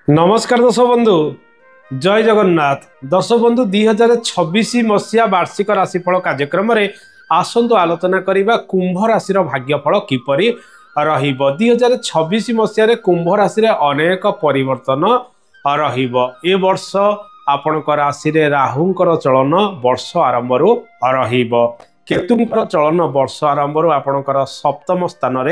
नमस्कार दर्शक बंधु जय जगन्नाथ। दर्शक बंधु 2026 मसीहा वार्षिक राशिफल कार्यक्रम में आसतु आलोचना करने कुंभ राशि भाग्यफल किपरि रहिबो। 2026 मसीह कुंभ राशि अनेक परिवर्तन रहिबो। ए वर्ष आपणक राशि राहुंकर चलन वर्ष आरंभ रहिबो। केतुंकर चलन वर्ष आरंभ आपणकर सप्तम स्थान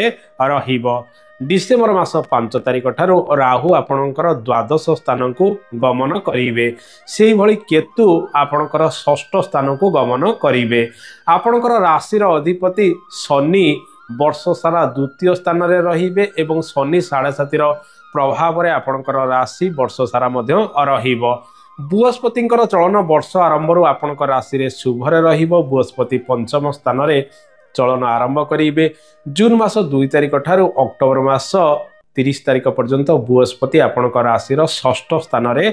रहिबो। डिसेम्बर मास 5 तारिख ठारू राहु आपणकर द्वादश स्थान को गमन करेंगे। से भली केतु आपणकर षष्ठ स्थान को गमन करेंगे। आपणकर राशिर अधिपति शनि वर्ष सारा द्वितीय स्थान रे रहिबे एवं शनि 7.5 प्रभाव रे आपणकर राशि वर्ष सारा मध्य रहिबो। बृहस्पतिंकर चलन वर्ष आरंभ आपणकर राशि रे शुभ रे रहिबो। बृहस्पति पंचम स्थान रे चलन आरंभ करेंगे। जून मास 2 तारिख ठारू अक्टोबर मास 30 तारिख पर्यंत बृहस्पति आपणक राशि षष्ठ स्थान रे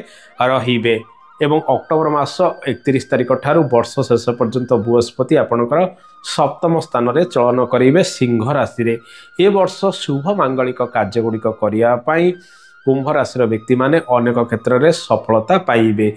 एवं अक्टोबर मास 31 तारिख ठारू वर्ष शेष पर्यंत बृहस्पति आपणकर सप्तम स्थान रे चलन करेंगे सिंह राशि रे। ए वर्ष शुभ मांगलिक कार्य गुड़िक करने कुंभ राशि व्यक्ति माने अनेक क्षेत्र में सफलता पाइबे।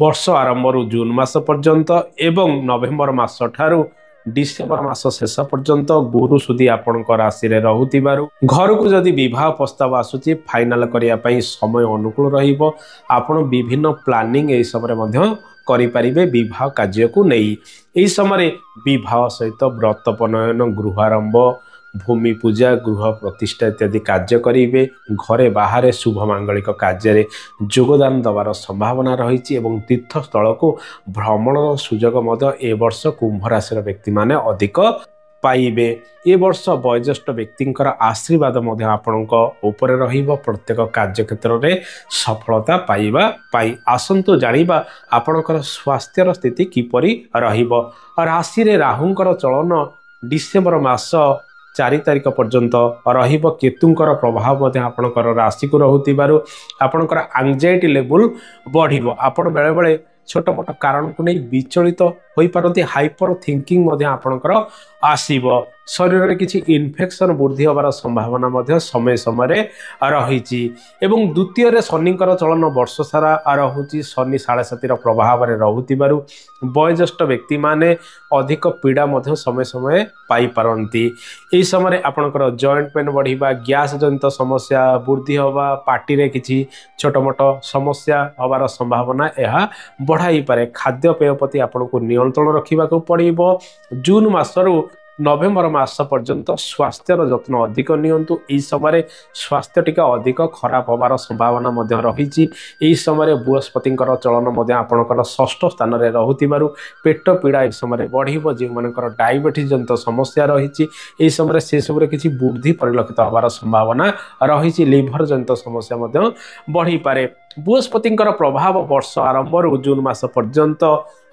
वर्ष आरंभ जून मास पर्यंत एवं नवेम्बर मास ठारू डिसेम्बर मास शेष पर्यंत गुरु सुधी आपण राशि रहूथिबारु घर को जदि विवाह प्रस्ताव आसुची फाइनाल करने समय अनुकूल रहिबो। आपण विभिन्न प्लानिंग ए समय मध्य करि परिबे। विवाह कार्य को नहीं एही समय विवाह सहित व्रत पनयन गृह आरंभ भूमि पूजा गृह प्रतिष्ठा इत्यादि कार्य करेंगे। घरे बाहर शुभ मांगलिक कार्य योगदान दबार संभावना रही एवं तीर्थस्थल को भ्रमण सुजोग ए वर्ष कुंभ राशि व्यक्ति माने अधिक पाइबे। ए वर्ष वयोज्येष्ठ व्यक्ति आशीर्वाद आपणक ऊपर रहिबो। प्रत्येक कार्य क्षेत्र में सफलता पाइबा पाई आसंतु जानिबा आपणकर स्वास्थ्यर स्थिति किपरि रहिबो। राशि रे राहुंकर चलन डिसेम्बर मास 4 तारिख पर्यंत रहिबो। केतुंकर प्रभाव आपणकर राशि को रहूथिबारु आपणकर एंजाइटी लेवल बढ़िबो। आपण बेले बेले छोट मोट कारण को नहीं विचलित होई पारंती। हाइपर थिंकिंग आपणकर आसीबो। शरीर में किसी इन्फेक्शन वृद्धि होवार संभावना समय समय रही एवं द्वितीय रे शनिकर चलन वर्ष सारा रहुची। शनि 7.5 प्रभाव में रहूथिबारु वयोज्येष्ठ व्यक्ति माने अधिक पीड़ा समय समय पाई पारंती। एही समय आपणकर जॉइंट पेन बढ़िबा गैस जनित समस्या वृद्धि होवा पार्टी रे किसी छोट मोट समस्या होवार संभावना यह बढ़ाई पारे। खाद्य पेय प्रति आपको नियंत्रण रखा पड़ो। जून मासरू नवेम्बर मास पर्यंत स्वास्थ्यर जत्न अधिक नियंतु। एही समय स्वास्थ्य टिका अधिक खराब होवार संभावना रही। एही समय बृहस्पतिंकर चलन आपणकर षष्ठ स्थान रे रहूथिबारु पेट पीड़ा ए समय बढ़िबो। जो मानकर डायबिटीज जनित समस्या रही एही समय से सब किछि वृद्धि परिलक्षित होवार संभावना रही। लिभर जनित समस्या बढ़ी पारे। बृहस्पतिंकर प्रभाव वर्ष आरंभ जून मास पर्यंत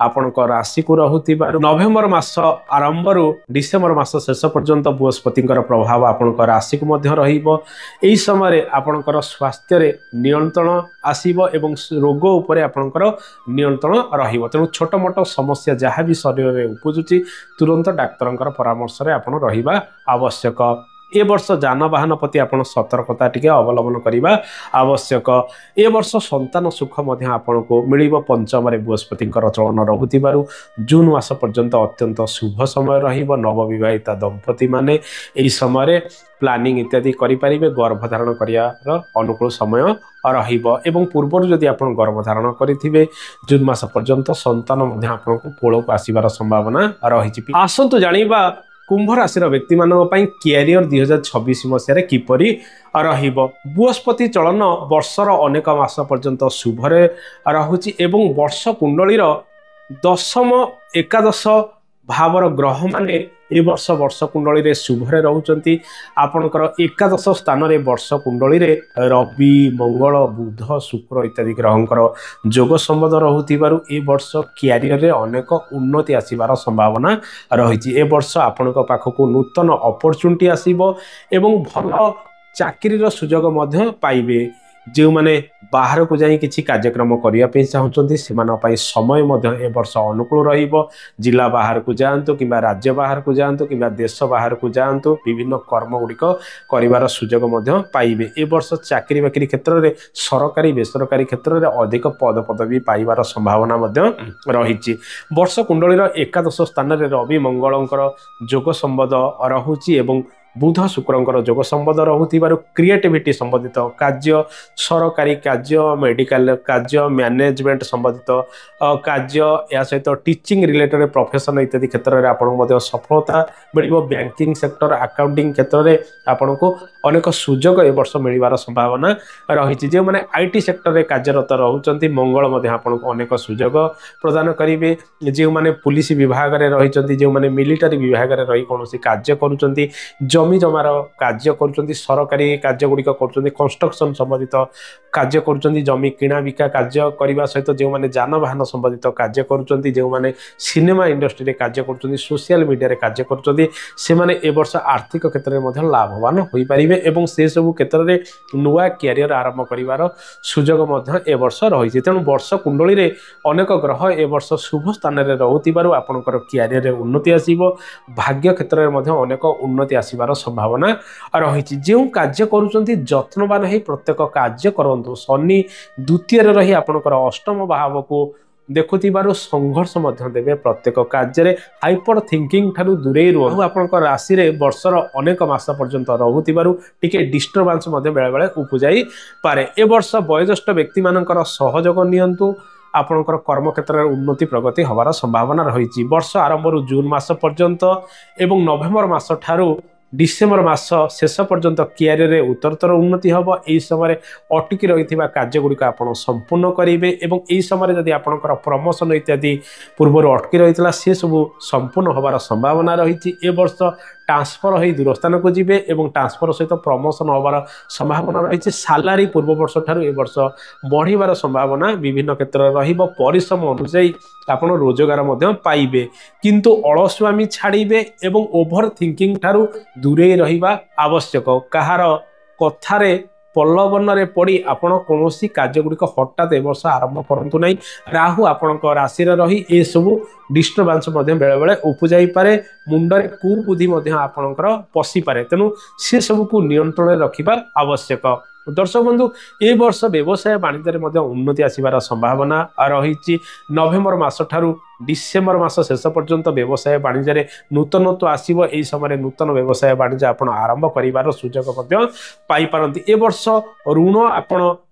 आपणक राशि को रहूथिबारु नवेम्बर मास आरंभ डिसेम्बर मास शेष पर्यंत बृहस्पतिंकर प्रभाव आपणक राशि को मध्य रहिबो। एही समय आपणकर स्वास्थ्य रे नियंत्रण आसीबो एवं रोग उपरे आपणकर नियंत्रण रहिबो। तेणु छोट मोट समस्या जहाँ भी शरीर में उपजुची तुरंत डाक्तरंकर परामर्श रे आपण रहिबा आवश्यक। ए वर्ष जानवाहन प्रति आपण सतर्कता टिके अवलंबन करिबा आवश्यक। ए वर्ष संतान सुख आपण को मिलिबो। पंचम रे बृहस्पतिंकर चलन रहूथिबारु जून मास पर्यंत अत्यंत शुभ समय रहिबो। नवविवाहिता दंपति माने एही समय प्लानिंग इत्यादि करि परिबे। गर्भधारण करियार अनुकूल समय रहिबो एवं पूर्व जदि आपण गर्भधारण करिथिबे जून मास पर्यंत संतान मध्ये आपण को कोळ को आसीबार संभावना रही। आसंतु जानिबा कुंभ राशि व्यक्ति कैरियर 2026 मसीह किपरि रहिबो। बृहस्पति चलन वर्षर अनेक मास पर्यंत शुभ रे रहुची एवं वर्ष कुंडलीर दशम एकादश भावर ग्रह माने ए वर्ष वर्ष कुंडली रे शुभ रे रहउचंती। आपणकर एकादश स्थान रे वर्ष कुंडली रे रवि मंगल बुध शुक्र इत्यादि ग्रहंकर जोग संबंध रहउथिबारु ए वर्ष कैरियर रे अनेक उन्नति आसीबार संभावना रही। ए वर्ष आपणक पाखकु नूतन अपॉर्चुनिटी आसीबो एवं भल चाकरीर सुजोग मध्य पाइबे। जो माने ବାହାରକୁ ଯାଇ କିଛି କାର୍ଯ୍ୟକ୍ରମ କରିବା ପାଇଁ ଚାହୁଁଛନ୍ତି ସେମାନଙ୍କ ପାଇଁ ସମୟ ମଧ୍ୟ ଏ ବର୍ଷ ଅନୁକୂଳ ରହିବ। ଜିଲ୍ଲା ବାହାରକୁ ଯାଆନ୍ତୁ କିମ୍ବା ରାଜ୍ୟ ବାହାରକୁ ଯାଆନ୍ତୁ କିମ୍ବା ଦେଶ ବାହାରକୁ ଯାଆନ୍ତୁ, ବିଭିନ୍ନ କର୍ମ ଗୁଡ଼ିକ କରିବାର ସୁଯୋଗ ମଧ୍ୟ ପାଇବେ। ଏ ବର୍ଷ ଚାକିରି ବାକିରି କ୍ଷେତ୍ରରେ ସରକାରୀ ବେସରକାରୀ କ୍ଷେତ୍ରରେ ଅଧିକ ପଦପଦବୀ ପାଇବାର ସମ୍ଭାବନା ମଧ୍ୟ ରହିଛି। ବର୍ଷ କୁଣ୍ଡଳୀର ଏକାଦଶ ସ୍ଥାନରେ ରବି ମଙ୍ଗଳଙ୍କର ଯୋଗ ସମ୍ବନ୍ଧ ରହୁଛି ଏବଂ ବୁଧ ଶୁକ୍ରଙ୍କର ଯୋଗ ସମ୍ବନ୍ଧ ରହୁଥିବାରୁ କ୍ରିଏଟିଭିଟି ସମ୍ବନ୍ଧିତ କାର୍ଯ୍ୟ, ସରକାରୀ କାର୍ଯ୍ୟ, ମେଡିକାଲ କାର୍ଯ୍ୟ, ମ୍ୟାନେଜମେଣ୍ଟ ସମ୍ବନ୍ଧିତ କାର୍ଯ୍ୟ, ଏହା ସହିତ ଟିଚିଂ ରିଲେଟେଡ୍ ପ୍ରଫେସନ ଇତ୍ୟାଦି କ୍ଷେତ୍ରରେ ଆପଣଙ୍କୁ ମଧ୍ୟ ସଫଳତା ମିଳିବ। ବ୍ୟାଙ୍କିଂ ସେକ୍ଟର, ଆକାଉଣ୍ଟିଂ କ୍ଷେତ୍ରରେ ଆପଣଙ୍କୁ ଅନେକ ସୁଯୋଗ ଏ ବର୍ଷ ମିଳିବାର ସମ୍ଭାବନା ରହିଛି। ଯେଉଁମାନେ ଆଇଟି ସେକ୍ଟରରେ କାର୍ଯ୍ୟରତ ରହୁଛନ୍ତି ମଙ୍ଗଳ ମଧ୍ୟ ଆପଣଙ୍କୁ ଅନେକ ସୁଯୋଗ ପ୍ରଦାନ କରିବେ। ଯେଉଁମାନେ ପୁଲିସ ବିଭାଗରେ ରହିଛନ୍ତି, ଯେଉଁମାନେ ମିଲିଟାରୀ ବିଭାଗରେ ରହି କୌଣସି କାର୍ଯ୍ୟ କରୁଛନ୍ତି, ଜମି ଜମାର କାର୍ଯ୍ୟ କରୁଛନ୍ତି, ସରକାରୀ କାର୍ଯ୍ୟ ଗୁଡ଼ିକ କରୁଛନ୍ତି, କନଷ୍ଟ୍ରକ୍ସନ ସମ୍ବନ୍ଧିତ କାର୍ଯ୍ୟ କରୁଛନ୍ତି, ଜମି କିଣା ବିକା କାର୍ଯ୍ୟ କରିବା ସହିତ ଯେଉଁମାନେ ଯାନବାହନ ସମ୍ବନ୍ଧିତ କାର୍ଯ୍ୟ କରୁଛନ୍ତି, ଯେଉଁମାନେ ସିନେମା ଇଣ୍ଡଷ୍ଟ୍ରିରେ କାର୍ଯ୍ୟ କରୁଛନ୍ତି, ସୋସିଆଲ ମିଡ଼ିଆରେ କାର୍ଯ୍ୟ କରୁଛନ୍ତି, ସେମାନେ ଏ ବର୍ଷ ଆର୍ଥିକ କ୍ଷେତ୍ରରେ ମଧ୍ୟ ଲାଭବାନ ହୋଇପାରିବେ ଏବଂ ସେସବୁ କ୍ଷେତ୍ରରେ ନୂଆ କ୍ୟାରିୟର ଆରମ୍ଭ କରିବାର ସୁଯୋଗ ମଧ୍ୟ ଏ ବର୍ଷ ରହିଛି। ତେଣୁ ବର୍ଷ କୁଣ୍ଡଳୀରେ ଅନେକ ଗ୍ରହ ଏ ବର୍ଷ ଶୁଭ ସ୍ଥାନରେ ରହୁଥିବାରୁ ଆପଣଙ୍କର କ୍ୟାରିୟରରେ ଉନ୍ନତି ଆସିବ। ଭାଗ୍ୟ କ୍ଷେତ୍ରରେ ମଧ୍ୟ ଅନେକ ଉନ୍ନତି ଆସିବାର ସମ୍ଭାବନା ରହିଛି। ଯେଉଁ କାର୍ଯ୍ୟ କରୁଛନ୍ତି ଯତ୍ନବାନ ହେଇ ପ୍ରତ୍ୟେକ କାର୍ଯ୍ୟ କରନ୍ତୁ। ଶନି ଦ୍ୱିତୀୟରେ ରହି ଆପଣଙ୍କର ଅଷ୍ଟମ ଭାବକୁ ଦେଖୁଥିବାରୁ ସଂଘର୍ଷ ମଧ୍ୟ ଦେବେ ପ୍ରତ୍ୟେକ କାର୍ଯ୍ୟରେ। ହାଇପର ଥିଙ୍କିଂ ଠାରୁ ଦୂରେଇ ରୁହନ୍ତୁ। ଆପଣଙ୍କ ରାଶିରେ ବର୍ଷର ଅନେକ ମାସ ପର୍ଯ୍ୟନ୍ତ ରହୁଥିବାରୁ ଟିକେ ଡିଷ୍ଟର୍ବାନ୍ସ ମଧ୍ୟ ବେଳେବେଳେ ଉପୁଜାଇପାରେ। ଏ ବର୍ଷ ବୟୋଜ୍ୟେଷ୍ଠ ବ୍ୟକ୍ତିମାନଙ୍କର ସହଯୋଗ ନିଅନ୍ତୁ। ଆପଣଙ୍କର କର୍ମକ୍ଷେତ୍ରରେ ଉନ୍ନତି ପ୍ରଗତି ହେବାର ସମ୍ଭାବନା ରହିଛି। ବର୍ଷ ଆରମ୍ଭରୁ ଜୁନ ମାସ ପର୍ଯ୍ୟନ୍ତ ଏବଂ ନଭେମ୍ବର ମାସ ଠାରୁ ଡିସେମ୍ବର ମାସ ଶେଷ ପର୍ଯ୍ୟନ୍ତ କ୍ୟାରିୟରରେ ଉତ୍ତରୋତ୍ତର ଉନ୍ନତି ହେବ। ଏହି ସମୟରେ ଅଟକି ରହିଥିବା କାର୍ଯ୍ୟଗୁଡ଼ିକ ଆପଣ ସମ୍ପୂର୍ଣ୍ଣ କରିବେ ଏବଂ ଏହି ସମୟରେ ଯଦି ଆପଣଙ୍କର ପ୍ରମୋସନ ଇତ୍ୟାଦି ପୂର୍ବରୁ ଅଟକି ରହିଥିଲା ସେସବୁ ସମ୍ପୂର୍ଣ୍ଣ ହେବାର ସମ୍ଭାବନା ରହିଛି। ଏ ବର୍ଷ ଟ୍ରାନ୍ସଫର ହୋଇ ଦୂର ସ୍ଥାନକୁ ଯିବେ ଏବଂ ଟ୍ରାନ୍ସଫର ସହିତ ପ୍ରମୋସନ ହେବାର ସମ୍ଭାବନା ରହିଛି। ସାଲାରୀ ପୂର୍ବ ବର୍ଷ ଠାରୁ ଏ ବର୍ଷ ବଢ଼ିବାର ସମ୍ଭାବନା ବିଭିନ୍ନ କ୍ଷେତ୍ରରେ ରହିବ। ପରିଶ୍ରମ ଅନୁଯାୟୀ ଆପଣ ରୋଜଗାର ମଧ୍ୟ ପାଇବେ, କିନ୍ତୁ ଅଳସୁଆମୀ ଛାଡ଼ିବେ ଏବଂ ଓଭର ଥିଙ୍କିଂ ଠାରୁ ଦୂରେଇ ରହିବା ଆବଶ୍ୟକ। କାହାର କଥାରେ ପ୍ରଲୋଭନରେ ପଡ଼ି ଆପଣ କୌଣସି କାର୍ଯ୍ୟଗୁଡ଼ିକ ହଠାତ୍ ଏ ବର୍ଷ ଆରମ୍ଭ କରନ୍ତୁ ନାହିଁ। ରାହୁ ଆପଣଙ୍କ ରାଶିରେ ରହି ଏସବୁ ଡିଷ୍ଟର୍ବାନ୍ସ ମଧ୍ୟ ବେଳେବେଳେ ଉପୁଜାଇପାରେ। ମୁଣ୍ଡରେ କୁବୁଦ୍ଧି ମଧ୍ୟ ଆପଣଙ୍କର ପଶିପାରେ, ତେଣୁ ସେସବୁକୁ ନିୟନ୍ତ୍ରଣରେ ରଖିବା ଆବଶ୍ୟକ। ଦର୍ଶକ ବନ୍ଧୁ, ଏ ବର୍ଷ ବ୍ୟବସାୟ ବାଣିଜ୍ୟରେ ମଧ୍ୟ ଉନ୍ନତି ଆସିବାର ସମ୍ଭାବନା ରହିଛି। ନଭେମ୍ବର ମାସ ଠାରୁ ଡିସେମ୍ବର ମାସ ଶେଷ ପର୍ଯ୍ୟନ୍ତ ବ୍ୟବସାୟ ବାଣିଜ୍ୟରେ ନୂତନତ୍ୱ ଆସିବ। ଏହି ସମୟରେ ନୂତନ ବ୍ୟବସାୟ ବାଣିଜ୍ୟ ଆପଣ ଆରମ୍ଭ କରିବାର ସୁଯୋଗ ମଧ୍ୟ ପାଇପାରନ୍ତି। ଏ ବର୍ଷ ଋଣ ଆପଣ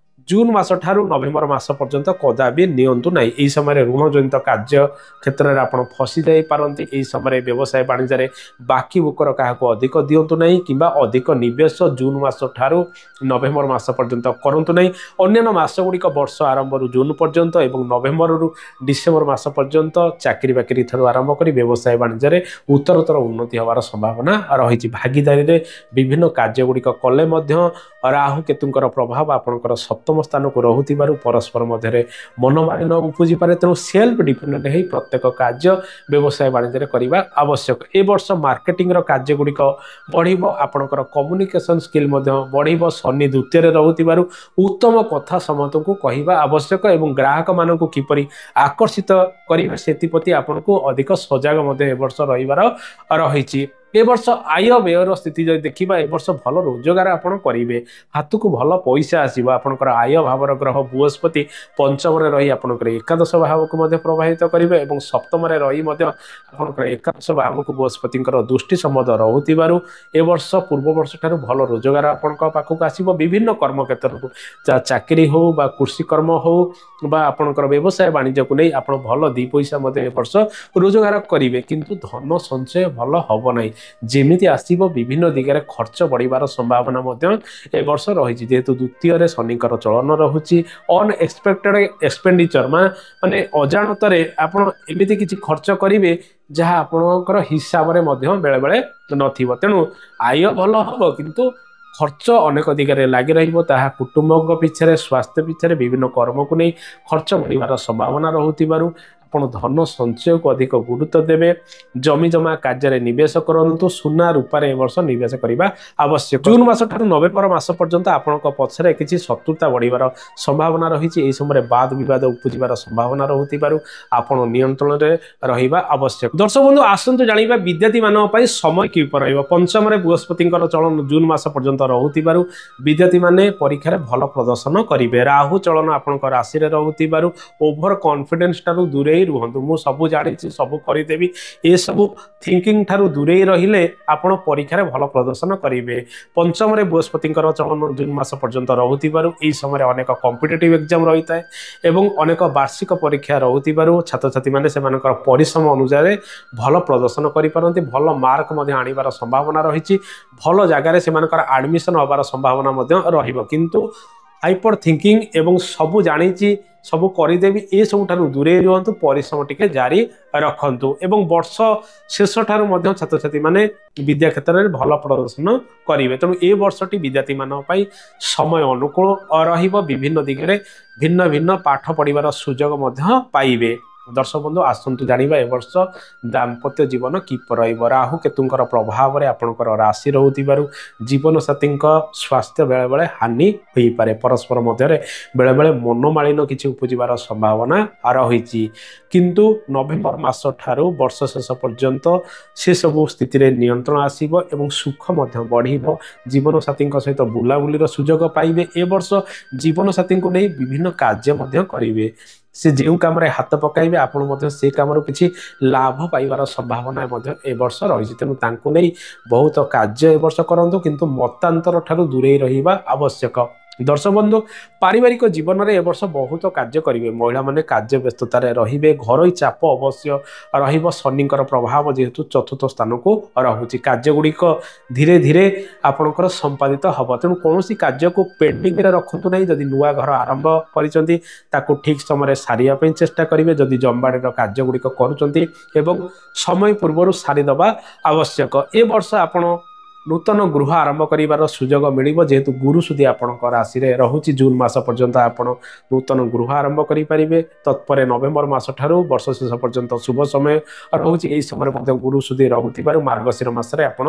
ଜୁନ ମାସ ଠାରୁ ନଭେମ୍ବର ମାସ ପର୍ଯ୍ୟନ୍ତ କଦାପି ନିଅନ୍ତୁ ନାହିଁ। ଏହି ସମୟରେ ଋଣଜନିତ କାର୍ଯ୍ୟ କ୍ଷେତ୍ରରେ ଆପଣ ଫସି ଯାଇପାରନ୍ତି। ଏହି ସମୟରେ ବ୍ୟବସାୟ ବାଣିଜ୍ୟରେ ବାକି ବୁକର କାହାକୁ ଅଧିକ ଦିଅନ୍ତୁ ନାହିଁ କିମ୍ବା ଅଧିକ ନିବେଶ ଜୁନ ମାସ ଠାରୁ ନଭେମ୍ବର ମାସ ପର୍ଯ୍ୟନ୍ତ କରନ୍ତୁ ନାହିଁ। ଅନ୍ୟାନ୍ୟ ମାସ ଗୁଡ଼ିକ ବର୍ଷ ଆରମ୍ଭରୁ ଜୁନ ପର୍ଯ୍ୟନ୍ତ ଏବଂ ନଭେମ୍ବରରୁ ଡିସେମ୍ବର ମାସ ପର୍ଯ୍ୟନ୍ତ ଚାକିରି ବାକିରି ଠାରୁ ଆରମ୍ଭ କରି ବ୍ୟବସାୟ ବାଣିଜ୍ୟରେ ଉତ୍ତରୋତ୍ତର ଉନ୍ନତି ହେବାର ସମ୍ଭାବନା ରହିଛି। ଭାଗିଦାରୀରେ ବିଭିନ୍ନ କାର୍ଯ୍ୟ ଗୁଡ଼ିକ କଲେ ମଧ୍ୟ ରାହୁ କେତୁଙ୍କର ପ୍ରଭାବ ଆପଣଙ୍କର ସପ୍ତମ ସ୍ଥାନକୁ ରହୁଥିବାରୁ ପରସ୍ପର ମଧ୍ୟରେ ମନୋମାଳିନ୍ୟ ଉପୁଜିପାରେ। ତେଣୁ ସେଲ୍ଫ ଡିପେଣ୍ଡେଣ୍ଟ ହେଇ ପ୍ରତ୍ୟେକ କାର୍ଯ୍ୟ ବ୍ୟବସାୟ ବାଣିଜ୍ୟରେ କରିବା ଆବଶ୍ୟକ। ଏ ବର୍ଷ ମାର୍କେଟିଂର କାର୍ଯ୍ୟ ଗୁଡ଼ିକ ବଢ଼ିବ। ଆପଣଙ୍କର କମ୍ୟୁନିକେସନ ସ୍କିଲ୍ ମଧ୍ୟ ବଢ଼ିବ। ଶନି ଦ୍ୱିତୀୟରେ ରହୁଥିବାରୁ ଉତ୍ତମ କଥା ସମସ୍ତଙ୍କୁ କହିବା ଆବଶ୍ୟକ ଏବଂ ଗ୍ରାହକମାନଙ୍କୁ କିପରି ଆକର୍ଷିତ କରିବେ ସେଥିପ୍ରତି ଆପଣଙ୍କୁ ଅଧିକ ସଜାଗ ମଧ୍ୟ ଏ ବର୍ଷ ରହିବାର ରହିଛି। ଏ ବର୍ଷ ଆୟ ବ୍ୟୟର ସ୍ଥିତି ଯଦି ଦେଖିବା, ଏ ବର୍ଷ ଭଲ ରୋଜଗାର ଆପଣ କରିବେ। ହାତକୁ ଭଲ ପଇସା ଆସିବ। ଆପଣଙ୍କର ଆୟ ଭାବର ଗ୍ରହ ବୃହସ୍ପତି ପଞ୍ଚମରେ ରହି ଆପଣଙ୍କର ଏକାଦଶ ଭାବକୁ ମଧ୍ୟ ପ୍ରଭାବିତ କରିବେ ଏବଂ ସପ୍ତମରେ ରହି ମଧ୍ୟ ଆପଣଙ୍କର ଏକାଦଶ ଭାବକୁ ବୃହସ୍ପତିଙ୍କର ଦୃଷ୍ଟି ସମ୍ବନ୍ଧ ରହୁଥିବାରୁ ଏ ବର୍ଷ ପୂର୍ବ ବର୍ଷ ଠାରୁ ଭଲ ରୋଜଗାର ଆପଣଙ୍କ ପାଖକୁ ଆସିବ। ବିଭିନ୍ନ କର୍ମକ୍ଷେତ୍ରକୁ ଚାକିରି ହେଉ ବା କୃଷି କର୍ମ ହେଉ ବା ଆପଣଙ୍କର ବ୍ୟବସାୟ ବାଣିଜ୍ୟକୁ ନେଇ ଆପଣ ଭଲ ଦୁଇ ପଇସା ମଧ୍ୟ ଏ ବର୍ଷ ରୋଜଗାର କରିବେ, କିନ୍ତୁ ଧନ ସଞ୍ଚୟ ଭଲ ହେବ ନାହିଁ। ଯେମିତି ଆସିବ ବିଭିନ୍ନ ଦିଗରେ ଖର୍ଚ୍ଚ ବଢ଼ିବାର ସମ୍ଭାବନା ମଧ୍ୟ ଏ ବର୍ଷ ରହିଛି। ଯେହେତୁ ଦ୍ୱିତୀୟରେ ଶନିଙ୍କର ଚଳନ ରହୁଛି, ଅନଏକ୍ସପେକ୍ଟେଡ ଏକ୍ସପେଣ୍ଡିଚର ମାନେ ଅଜାଣତରେ ଆପଣ ଏମିତି କିଛି ଖର୍ଚ୍ଚ କରିବେ ଯାହା ଆପଣଙ୍କର ହିସାବରେ ମଧ୍ୟ ବେଳେବେଳେ ନଥିବ। ତେଣୁ ଆୟ ଭଲ ହେବ କିନ୍ତୁ ଖର୍ଚ୍ଚ ଅନେକ ଦିଗରେ ଲାଗି ରହିବ। ତାହା କୁଟୁମ୍ବଙ୍କ ପିଛରେ, ସ୍ୱାସ୍ଥ୍ୟ ପିଛରେ, ବିଭିନ୍ନ କର୍ମକୁ ନେଇ ଖର୍ଚ୍ଚ ବଢ଼ିବାର ସମ୍ଭାବନା ରହୁଥିବାରୁ ଆପଣ ଧନ ସଞ୍ଚୟକୁ ଅଧିକ ଗୁରୁତ୍ୱ ଦେବେ। ଜମି ଜମା କାର୍ଯ୍ୟରେ ନିବେଶ କରନ୍ତୁ। ସୁନା ରୂପାରେ ଏ ବର୍ଷ ନିବେଶ କରିବା ଆବଶ୍ୟକ। ଜୁନ୍ ମାସ ଠାରୁ ନଭେମ୍ବର ମାସ ପର୍ଯ୍ୟନ୍ତ ଆପଣଙ୍କ ପଛରେ କିଛି ଶତ୍ରୁତା ବଢ଼ିବାର ସମ୍ଭାବନା ରହିଛି। ଏହି ସମୟରେ ବାଦ ବିବାଦ ଉପୁଜିବାର ସମ୍ଭାବନା ରହୁଥିବାରୁ ଆପଣ ନିୟନ୍ତ୍ରଣରେ ରହିବା ଆବଶ୍ୟକ। ଦର୍ଶକ ବନ୍ଧୁ, ଆସନ୍ତୁ ଜାଣିବା ବିଦ୍ୟାର୍ଥୀମାନଙ୍କ ପାଇଁ ସମୟ କିପରି ରହିବ। ପଞ୍ଚମରେ ବୃହସ୍ପତିଙ୍କର ଚଳନ ଜୁନ୍ ମାସ ପର୍ଯ୍ୟନ୍ତ ରହୁଥିବାରୁ ବିଦ୍ୟାର୍ଥୀମାନେ ପରୀକ୍ଷାରେ ଭଲ ପ୍ରଦର୍ଶନ କରିବେ। ରାହୁ ଚଳନ ଆପଣଙ୍କ ରାଶିରେ ରହୁଥିବାରୁ ଓଭର କନଫିଡେନ୍ସ ଠାରୁ ଦୂରେଇ ରୁହନ୍ତୁ। ମୁଁ ସବୁ ଜାଣିଛି, ସବୁ କରିଦେବି, ଏସବୁ ଥିଙ୍କିଂ ଠାରୁ ଦୂରେଇ ରହିଲେ ଆପଣ ପରୀକ୍ଷାରେ ଭଲ ପ୍ରଦର୍ଶନ କରିବେ। ପଞ୍ଚମରେ ବୃହସ୍ପତିଙ୍କର ଚଳନ ଜୁନ୍ ମାସ ପର୍ଯ୍ୟନ୍ତ ରହୁଥିବାରୁ ଏହି ସମୟରେ ଅନେକ କମ୍ପିଟେଟିଭ୍ ଏକ୍ଜାମ୍ ରହିଥାଏ ଏବଂ ଅନେକ ବାର୍ଷିକ ପରୀକ୍ଷା ରହୁଥିବାରୁ ଛାତ୍ରଛାତ୍ରୀମାନେ ସେମାନଙ୍କର ପରିଶ୍ରମ ଅନୁଯାୟୀ ଭଲ ପ୍ରଦର୍ଶନ କରିପାରନ୍ତି। ଭଲ ମାର୍କ ମଧ୍ୟ ଆଣିବାର ସମ୍ଭାବନା ରହିଛି। ଭଲ ଜାଗାରେ ସେମାନଙ୍କର ଆଡମିସନ ହେବାର ସମ୍ଭାବନା ମଧ୍ୟ ରହିବ। କିନ୍ତୁ ହାଇପର ଥିଙ୍କିଂ ଏବଂ ସବୁ ଜାଣିଛି, ସବୁ କରିଦେବି, ଏସବୁଠାରୁ ଦୂରେଇ ରୁହନ୍ତୁ। ପରିଶ୍ରମ ଟିକେ ଜାରି ରଖନ୍ତୁ ଏବଂ ବର୍ଷ ଶେଷ ଠାରୁ ମଧ୍ୟ ଛାତ୍ରଛାତ୍ରୀମାନେ ବିଦ୍ୟା କ୍ଷେତ୍ରରେ ଭଲ ପ୍ରଦର୍ଶନ କରିବେ। ତେଣୁ ଏ ବର୍ଷଟି ବିଦ୍ୟାର୍ଥୀମାନଙ୍କ ପାଇଁ ସମୟ ଅନୁକୂଳ ରହିବ। ବିଭିନ୍ନ ଦିଗରେ ଭିନ୍ନ ଭିନ୍ନ ପାଠ ପଢ଼ିବାର ସୁଯୋଗ ମଧ୍ୟ ପାଇବେ। ଦର୍ଶକ ବନ୍ଧୁ, ଆସନ୍ତୁ ଜାଣିବା ଏ ବର୍ଷ ଦାମ୍ପତ୍ୟ ଜୀବନ କିପରି ରହିବ। ରାହୁ କେତୁଙ୍କର ପ୍ରଭାବରେ ଆପଣଙ୍କର ରାଶି ରହୁଥିବାରୁ ଜୀବନସାଥୀଙ୍କ ସ୍ୱାସ୍ଥ୍ୟ ବେଳେବେଳେ ହାନି ହୋଇପାରେ। ପରସ୍ପର ମଧ୍ୟରେ ବେଳେବେଳେ ମନୋମାଳିନ୍ୟ କିଛି ଉପୁଜିବାର ସମ୍ଭାବନା ରହିଛି। କିନ୍ତୁ ନଭେମ୍ବର ମାସ ଠାରୁ ବର୍ଷ ଶେଷ ପର୍ଯ୍ୟନ୍ତ ସେସବୁ ସ୍ଥିତିରେ ନିୟନ୍ତ୍ରଣ ଆସିବ ଏବଂ ସୁଖ ମଧ୍ୟ ବଢ଼ିବ। ଜୀବନସାଥୀଙ୍କ ସହିତ ବୁଲାବୁଲିର ସୁଯୋଗ ପାଇବେ। ଏ ବର୍ଷ ଜୀବନସାଥୀଙ୍କୁ ନେଇ ବିଭିନ୍ନ କାର୍ଯ୍ୟ ମଧ୍ୟ କରିବେ। ସେ ଯେଉଁ କାମରେ ହାତ ପକାଇବେ ଆପଣ ମଧ୍ୟ ସେ କାମରୁ କିଛି ଲାଭ ପାଇବାର ସମ୍ଭାବନା ମଧ୍ୟ ଏ ବର୍ଷ ରହିଛି। ତେଣୁ ତାଙ୍କୁ ନେଇ ବହୁତ କାର୍ଯ୍ୟ ଏ ବର୍ଷ କରନ୍ତୁ, କିନ୍ତୁ ମତାନ୍ତର ଠାରୁ ଦୂରେଇ ରହିବା ଆବଶ୍ୟକ। ଦର୍ଶକ ବନ୍ଧୁ, ପାରିବାରିକ ଜୀବନରେ ଏ ବର୍ଷ ବହୁତ କାର୍ଯ୍ୟ କରିବେ। ମହିଳାମାନେ କାର୍ଯ୍ୟ ବ୍ୟସ୍ତତାରେ ରହିବେ। ଘରୋଇ ଚାପ ଅବଶ୍ୟ ରହିବ। ଶନିଙ୍କର ପ୍ରଭାବ ଯେହେତୁ ଚତୁର୍ଥ ସ୍ଥାନକୁ ରହୁଛି, କାର୍ଯ୍ୟଗୁଡ଼ିକ ଧୀରେ ଧୀରେ ଆପଣଙ୍କର ସମ୍ପାଦିତ ହେବ। ତେଣୁ କୌଣସି କାର୍ଯ୍ୟକୁ ପେଣ୍ଡିଂରେ ରଖନ୍ତୁ ନାହିଁ। ଯଦି ନୂଆ ଘର ଆରମ୍ଭ କରିଛନ୍ତି ତାକୁ ଠିକ୍ ସମୟରେ ସାରିବା ପାଇଁ ଚେଷ୍ଟା କରିବେ। ଯଦି ଜମିବାଡ଼ିର କାର୍ଯ୍ୟଗୁଡ଼ିକ କରୁଛନ୍ତି ଏବଂ ସମୟ ପୂର୍ବରୁ ସାରିଦେବା ଆବଶ୍ୟକ। ଏ ବର୍ଷ ଆପଣ ନୂତନ ଗୃହ ଆରମ୍ଭ କରିବାର ସୁଯୋଗ ମିଳିବ। ଯେହେତୁ ଗୁରୁ ସୁଧି ଆପଣଙ୍କ ରାଶିରେ ରହୁଛି, ଜୁନ୍ ମାସ ପର୍ଯ୍ୟନ୍ତ ଆପଣ ନୂତନ ଗୃହ ଆରମ୍ଭ କରିପାରିବେ। ତତ୍ପରେ ନଭେମ୍ବର ମାସ ଠାରୁ ବର୍ଷ ଶେଷ ପର୍ଯ୍ୟନ୍ତ ଶୁଭ ସମୟ ରହୁଛି। ଏହି ସମୟରେ ମଧ୍ୟ ଗୁରୁ ସୁଧି ରହୁଥିବାରୁ ମାର୍ଗଶିର ମାସରେ ଆପଣ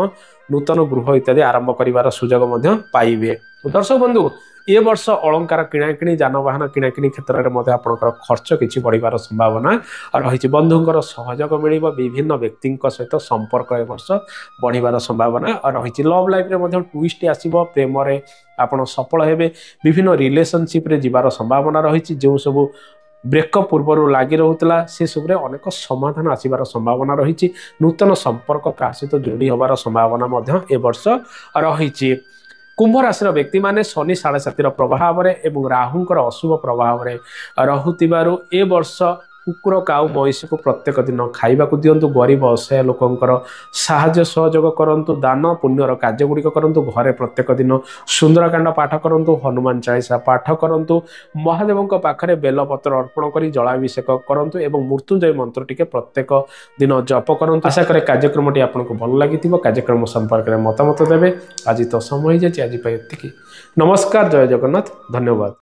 ନୂତନ ଗୃହ ଇତ୍ୟାଦି ଆରମ୍ଭ କରିବାର ସୁଯୋଗ ମଧ୍ୟ ପାଇବେ। ଦର୍ଶକ ବନ୍ଧୁ, ଏ ବର୍ଷ ଅଳଙ୍କାର କିଣାକିଣି, ଯାନବାହନ କିଣାକିଣି କ୍ଷେତ୍ରରେ ମଧ୍ୟ ଆପଣଙ୍କର ଖର୍ଚ୍ଚ କିଛି ବଢ଼ିବାର ସମ୍ଭାବନା ରହିଛି। ବନ୍ଧୁଙ୍କର ସହଯୋଗ ମିଳିବ। ବିଭିନ୍ନ ବ୍ୟକ୍ତିଙ୍କ ସହିତ ସମ୍ପର୍କ ଏ ବର୍ଷ ବଢ଼ିବାର ସମ୍ଭାବନା ରହିଛି। ଲଭ୍ ଲାଇଫ୍ରେ ମଧ୍ୟ ଟୁଇଷ୍ଟ ଆସିବ। ପ୍ରେମରେ ଆପଣ ସଫଳ ହେବେ। ବିଭିନ୍ନ ରିଲେସନସିପ୍ରେ ଯିବାର ସମ୍ଭାବନା ରହିଛି। ଯେଉଁ ସବୁ ବ୍ରେକଅପ୍ ପୂର୍ବରୁ ଲାଗି ରହୁଥିଲା ସେସବୁରେ ଅନେକ ସମାଧାନ ଆସିବାର ସମ୍ଭାବନା ରହିଛି। ନୂତନ ସମ୍ପର୍କ କାହା ସହିତ ଯୋଡ଼ି ହେବାର ସମ୍ଭାବନା ମଧ୍ୟ ଏ ବର୍ଷ ରହିଛି। କୁମ୍ଭ ରାଶିର ବ୍ୟକ୍ତିମାନେ ଶନି 7.5ର ପ୍ରଭାବରେ ଏବଂ ରାହୁଙ୍କର ଅଶୁଭ ପ୍ରଭାବରେ ରହୁଥିବାରୁ ଏ ବର୍ଷ କୁକୁର, କାଉ, ମଇଁଷିକୁ ପ୍ରତ୍ୟେକ ଦିନ ଖାଇବାକୁ ଦିଅନ୍ତୁ। ଗରିବ ଅସହାୟ ଲୋକଙ୍କର ସାହାଯ୍ୟ ସହଯୋଗ କରନ୍ତୁ। ଦାନ ପୁଣ୍ୟର କାର୍ଯ୍ୟଗୁଡ଼ିକ କରନ୍ତୁ। ଘରେ ପ୍ରତ୍ୟେକ ଦିନ ସୁନ୍ଦରକାଣ୍ଡ ପାଠ କରନ୍ତୁ। ହନୁମାନ ଚାଳିଶା ପାଠ କରନ୍ତୁ। ମହାଦେବଙ୍କ ପାଖରେ ବେଲପତ୍ର ଅର୍ପଣ କରି ଜଳାଭିଷେକ କରନ୍ତୁ ଏବଂ ମୃତ୍ୟୁଞ୍ଜୟ ମନ୍ତ୍ର ଟିକେ ପ୍ରତ୍ୟେକ ଦିନ ଜପ କରନ୍ତୁ। ଆଶା କରେ କାର୍ଯ୍ୟକ୍ରମଟି ଆପଣଙ୍କୁ ଭଲ ଲାଗିଥିବ। କାର୍ଯ୍ୟକ୍ରମ ସମ୍ପର୍କରେ ମତାମତ ଦେବେ। ଆଜି ତ ସମୟ ହେଇଯାଇଛି, ଆଜି ପାଇଁ ଏତିକି। ନମସ୍କାର, ଜୟ ଜଗନ୍ନାଥ, ଧନ୍ୟବାଦ।